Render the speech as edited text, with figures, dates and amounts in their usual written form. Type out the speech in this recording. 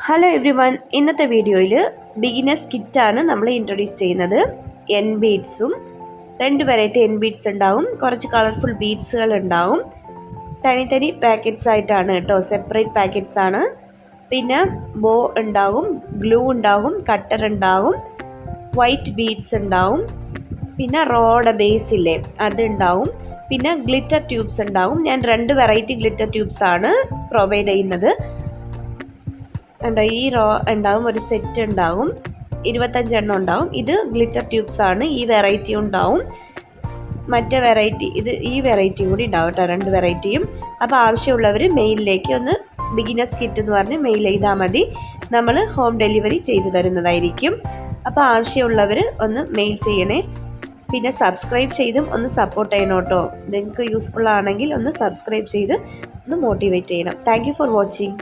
Hello every one, ഇന്നത്തെ വീഡിയോയിൽ beginners കിറ്റാണ് നമ്മൾ ഇൻട്രൊഡ്യൂസ് ചെയ്യുന്നത്. എൻ ബീഡ്സും 2 വെറൈറ്റി എൻ ബീഡ്സ് ഉണ്ടാവും, കുറച്ച് കളർഫുൾ ബീഡ്സുകൾ ഉണ്ടാവും. തനി പാക്കറ്റ്സ് ആയിട്ടാണ് കേട്ടോ, സെപ്പറേറ്റ് പാക്കറ്റ്സ് ആണ്. പിന്നെ ബോ ഉണ്ടാവും, ഗ്ലൂ ഉണ്ടാവും, കട്ടർ ഉണ്ടാവും, വൈറ്റ് ബീഡ്സ് ഉണ്ടാവും, പിന്നെ റോഡ് ബേസ് ഇല്ലേ അതുണ്ടാവും, പിന്നെ ഗ്ലിറ്റർ ട്യൂബ്സ് ഉണ്ടാവും. ഞാൻ 2 വെറൈറ്റി ഗ്ലിറ്റർ ട്യൂബ്സ് ആണ് പ്രൊവൈഡ് ചെയ്യുന്നത്. ഉണ്ടോ, ഈ റോ ഉണ്ടാവും, ഒരു സെറ്റ് ഉണ്ടാവും, 25 എണ്ണം ഉണ്ടാവും. ഇത് ഗ്ലിറ്റർ ട്യൂബ്സ് ആണ്. ഈ വെറൈറ്റി ഉണ്ടാവും, മറ്റേ വെറൈറ്റി ഈ വെറൈറ്റിയും കൂടി ഉണ്ടാവും കേട്ടോ, 2 വെറൈറ്റിയും. അപ്പോൾ ആവശ്യമുള്ളവർ മെയിലിലേക്ക് ഒന്ന് ബിഗിനേഴ്സ് കിറ്റ് എന്ന് പറഞ്ഞ് മെയിൽ ചെയ്താൽ മതി, നമ്മൾ ഹോം ഡെലിവറി ചെയ്തു തരുന്നതായിരിക്കും. അപ്പോൾ ആവശ്യമുള്ളവർ ഒന്ന് മെയിൽ ചെയ്യണേ. പിന്നെ സബ്സ്ക്രൈബ് ചെയ്തും ഒന്ന് സപ്പോർട്ട് ചെയ്യണം കേട്ടോ. നിങ്ങൾക്ക് യൂസ്ഫുൾ ആണെങ്കിൽ ഒന്ന് സബ്സ്ക്രൈബ് ചെയ്ത് ഒന്ന് മോട്ടിവേറ്റ് ചെയ്യണം. Thank you for watching.